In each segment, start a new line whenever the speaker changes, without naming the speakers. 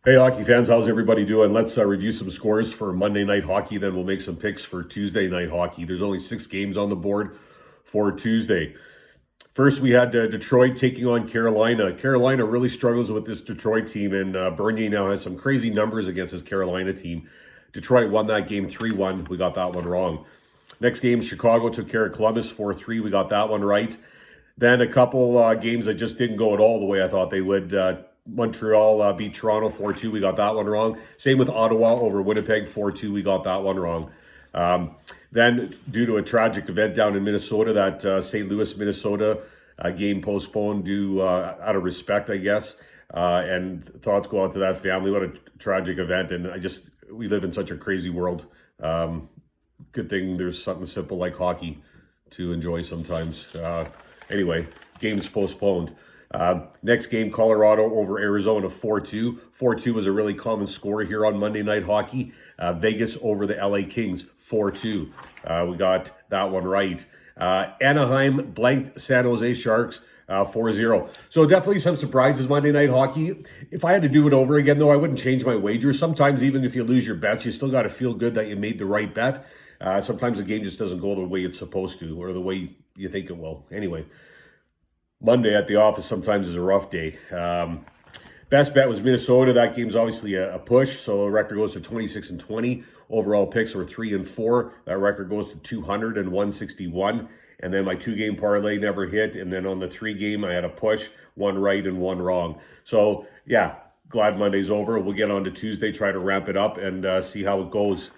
Hey, hockey fans, how's everybody doing? Let's review some scores for Monday night hockey, then we'll make some picks for Tuesday night hockey. There's only 6 games on the board for Tuesday. First, we had Detroit taking on Carolina. Carolina really struggles with this Detroit team, and Bernier now has some crazy numbers against his Carolina team. Detroit won that game 3-1. We got that one wrong. Next game, Chicago took care of Columbus 4-3. We got that one right. Then a couple games that just didn't go at all the way I thought they would. Montreal beat Toronto 4-2. We got that one wrong. Same with Ottawa over Winnipeg 4-2. We got that one wrong. Then, due to a tragic event down in Minnesota, that St. Louis, Minnesota game postponed due out of respect, I guess. And thoughts go out to that family. What a tragic event. And we live in such a crazy world. Good thing there's something simple like hockey to enjoy sometimes. Anyway, game's postponed. Next game, Colorado over Arizona 4-2. 4-2 was a really common score here on Monday Night Hockey. Vegas over the LA Kings 4-2. We got that one right. Anaheim blanked San Jose Sharks 4-0. So definitely some surprises Monday Night Hockey. If I had to do it over again, though, I wouldn't change my wager. Sometimes even if you lose your bets, you still got to feel good that you made the right bet. Sometimes the game just doesn't go the way it's supposed to or the way you think it will. Anyway, Monday at the office sometimes is a rough day. Best bet was Minnesota. That game's obviously a push, so the record goes to 26-20. Overall picks were 3-4. That record goes to 200 and 161. And then my 2-game parlay never hit. And then on the 3-game, I had a push, one right and one wrong. So yeah, glad Monday's over. We'll get on to Tuesday, try to ramp it up and see how it goes.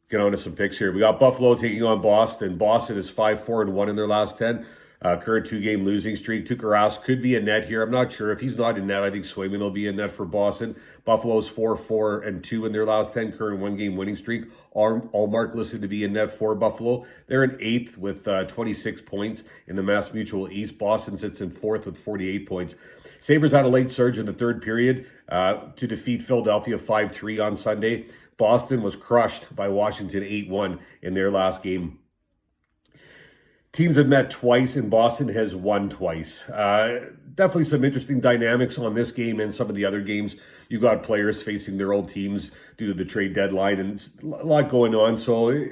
Get on to some picks here. We got Buffalo taking on Boston. Boston is 5-4-1 in their last 10. Current 2-game losing streak. Tuukka Rask could be in net here. I'm not sure. If he's not in net, I think Swayman will be in net for Boston. Buffalo's 4-4-2 in their last 10. Current 1-game winning streak. Allmark listed to be in net for Buffalo. They're in 8th with 26 points in the Mass Mutual East. Boston sits in 4th with 48 points. Sabres had a late surge in the third period to defeat Philadelphia 5-3 on Sunday. Boston was crushed by Washington 8-1 in their last game. Teams have met twice, and Boston has won twice. Definitely some interesting dynamics on this game and some of the other games. You've got players facing their old teams due to the trade deadline, and a lot going on. So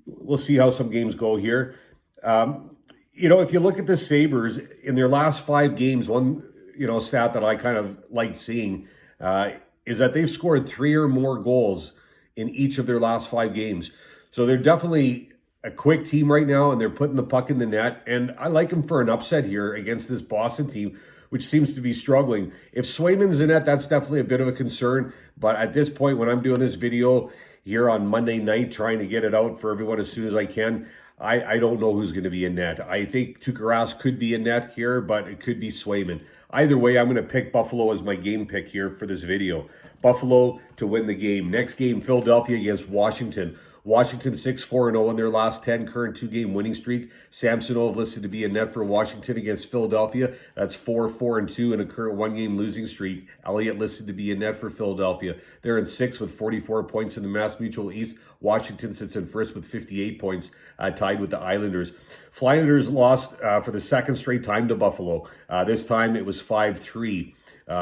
we'll see how some games go here. If you look at the Sabres, in their last 5 games, one stat that I kind of like seeing is that they've scored 3 or more goals in each of their last 5 games. So they're definitely a quick team right now, and they're putting the puck in the net. And I like them for an upset here against this Boston team, which seems to be struggling. If Swayman's in net, that's definitely a bit of a concern. But at this point, when I'm doing this video here on Monday night, trying to get it out for everyone as soon as I can, I don't know who's going to be in net. I think Tuukka Rask could be in net here, but it could be Swayman. Either way, I'm going to pick Buffalo as my game pick here for this video. Buffalo to win the game. Next game, Philadelphia against Washington. Washington 6-4-0 in their last 10, current 2-game winning streak. Samsonov listed to be in net for Washington against Philadelphia. That's 4-4-2 in a current 1-game losing streak. Elliott listed to be in net for Philadelphia. They're in 6th with 44 points in the Mass Mutual East. Washington sits in 1st with 58 points, tied with the Islanders. Flyers lost for the 2nd straight time to Buffalo. This time it was 5-3.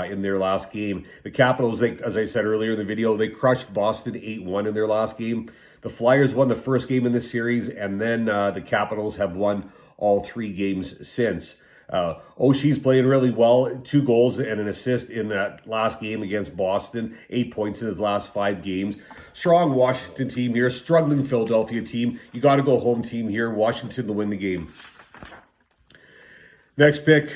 In their last game. The Capitals, as I said earlier in the video, they crushed Boston 8-1 in their last game. The Flyers won the first game in this series, and then the Capitals have won all 3 games since. Oshie's playing really well, 2 goals and an assist in that last game against Boston, 8 points in his last 5 games. Strong Washington team here, struggling Philadelphia team. You got to go home team here, Washington to win the game. Next pick,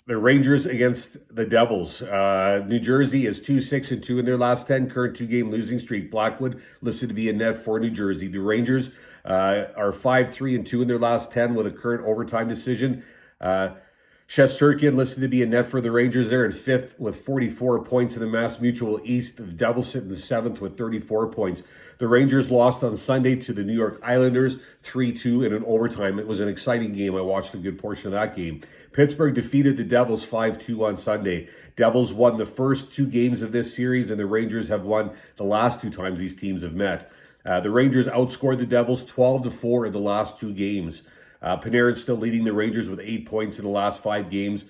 the Rangers against the Devils. New Jersey is 2-6-2 in their last 10, current 2-game losing streak. Blackwood listed to be in net for New Jersey. The Rangers are 5-3-2 in their last 10 with a current overtime decision. Shesterkin listed to be in net for the Rangers. They're in 5th with 44 points in the Mass Mutual East. The Devils sit in 7th with 34 points. The Rangers lost on Sunday to the New York Islanders 3-2 in an overtime. It was an exciting game. I watched a good portion of that game. Pittsburgh defeated the Devils 5-2 on Sunday. Devils won the first 2 games of this series, and the Rangers have won the last 2 times these teams have met. The Rangers outscored the Devils 12-4 in the last 2 games. Panarin's still leading the Rangers with 8 points in the last 5 games.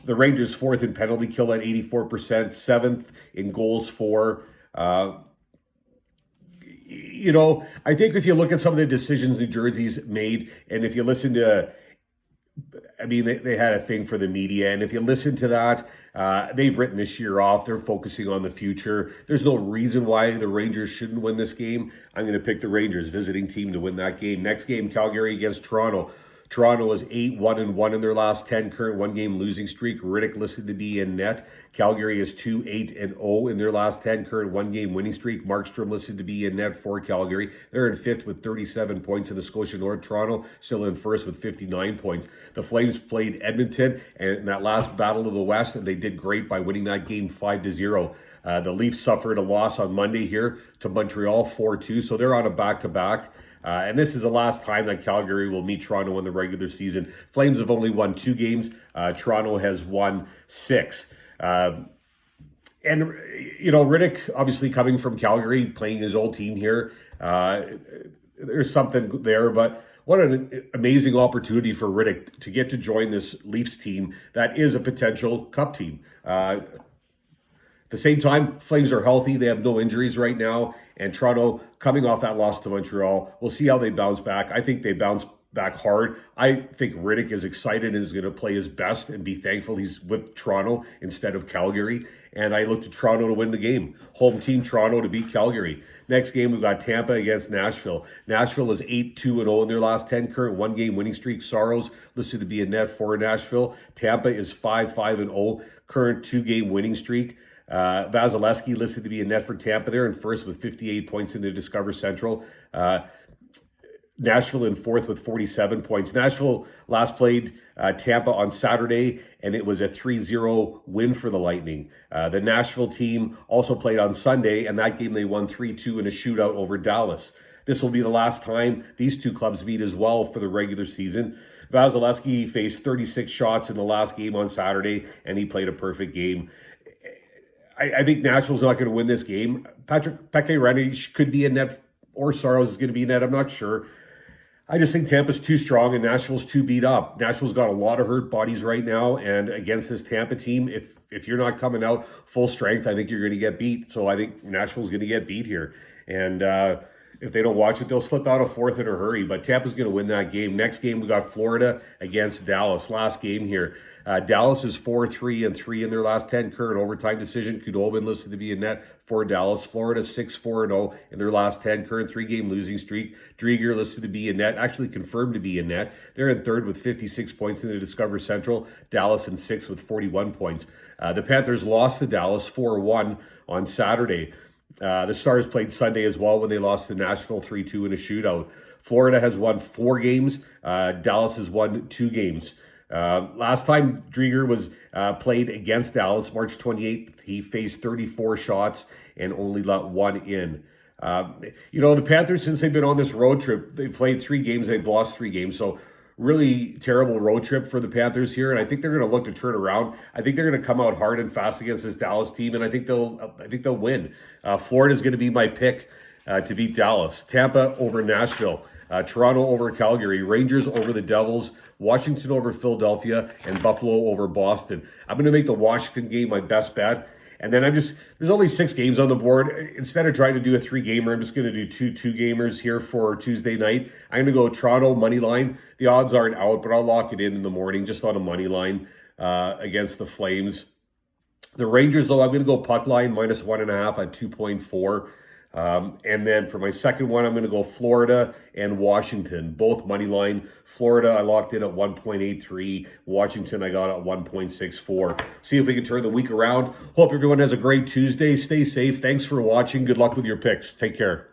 The Rangers 4th in penalty kill at 84%, 7th in goals for. I think if you look at some of the decisions New Jersey's made, and if you listen to, they had a thing for the media, and if you listen to that, they've written this year off. They're focusing on the future. There's no reason why the Rangers shouldn't win this game. I'm going to pick the Rangers, visiting team, to win that game. Next game, Calgary against Toronto. Toronto is 8-1-1 in their last 10, current one-game losing streak. Riddick listed to be in net. Calgary is 2-8-0 in their last 10, current one-game winning streak. Markstrom listed to be in net for Calgary. They're in 5th with 37 points in the Scotia North. Toronto still in 1st with 59 points. The Flames played Edmonton in that last battle of the West, and they did great by winning that game 5-0. The Leafs suffered a loss on Monday here to Montreal 4-2, so they're on a back-to-back. And this is the last time that Calgary will meet Toronto in the regular season. Flames have only won 2 games. Toronto has won 6. Riddick, obviously coming from Calgary, playing his old team here. There's something there, but what an amazing opportunity for Riddick to get to join this Leafs team that is a potential cup team. At the same time, Flames are healthy. They have no injuries right now. And Toronto, coming off that loss to Montreal, we'll see how they bounce back. I think they bounce back hard. I think Riddick is excited and is going to play his best and be thankful he's with Toronto instead of Calgary. And I look to Toronto to win the game. Home team Toronto to beat Calgary. Next game, we've got Tampa against Nashville. Nashville is 8-2-0 in their last 10, current one-game winning streak. Saros listed to be in net for Nashville. Tampa is 5-5-0, current 2-game winning streak. Vasilevsky listed to be in net for Tampa. They're in 1st with 58 points in the Discover Central. Nashville in 4th with 47 points. Nashville last played Tampa on Saturday, and it was a 3-0 win for the Lightning. The Nashville team also played on Sunday, and that game they won 3-2 in a shootout over Dallas. This will be the last time these two clubs meet as well for the regular season. Vasilevsky faced 36 shots in the last game on Saturday, and he played a perfect game. I think Nashville's not going to win this game. Pekka Rinne could be in net, or Saros is going to be in net. I'm not sure. I just think Tampa's too strong and Nashville's too beat up. Nashville's got a lot of hurt bodies right now, and against this Tampa team, if you're not coming out full strength, I think you're going to get beat. So I think Nashville's going to get beat here. And if they don't watch it, they'll slip out of 4th in a hurry. But Tampa's going to win that game. Next game, we got Florida against Dallas. Last game here. Dallas is 4-3-3 in their last 10, current overtime decision. Kudobin listed to be in net for Dallas. Florida 6-4-0 in their last 10, current 3-game losing streak. Drieger listed to be in net, actually confirmed to be in net. They're in 3rd with 56 points in the Discover Central. Dallas in 6th with 41 points. The Panthers lost to Dallas 4-1 on Saturday. The Stars played Sunday as well when they lost to Nashville 3-2 in a shootout. Florida has won 4 games. Dallas has won 2 games. Last time Drieger was played against Dallas, March 28th, he faced 34 shots and only let 1 in. The Panthers, since they've been on this road trip, they've played 3 games, they've lost 3 games. So really terrible road trip for the Panthers here, and I think they're going to look to turn around. I think they're going to come out hard and fast against this Dallas team, and I think they'll win. Florida is going to be my pick to beat Dallas. Tampa over Nashville. Toronto over Calgary, Rangers over the Devils, Washington over Philadelphia, and Buffalo over Boston. I'm going to make the Washington game my best bet. And then there's only 6 games on the board. Instead of trying to do a 3-gamer, I'm just going to do 2-gamers here for Tuesday night. I'm going to go Toronto money line. The odds aren't out, but I'll lock it in the morning just on a money line against the Flames. The Rangers, though, I'm going to go puck line minus 1.5 at 2.4. And then for my second one, I'm going to go Florida and Washington, both money line. Florida, I locked in at 1.83. Washington, I got at 1.64. See if we can turn the week around. Hope everyone has a great Tuesday. Stay safe. Thanks for watching. Good luck with your picks. Take care.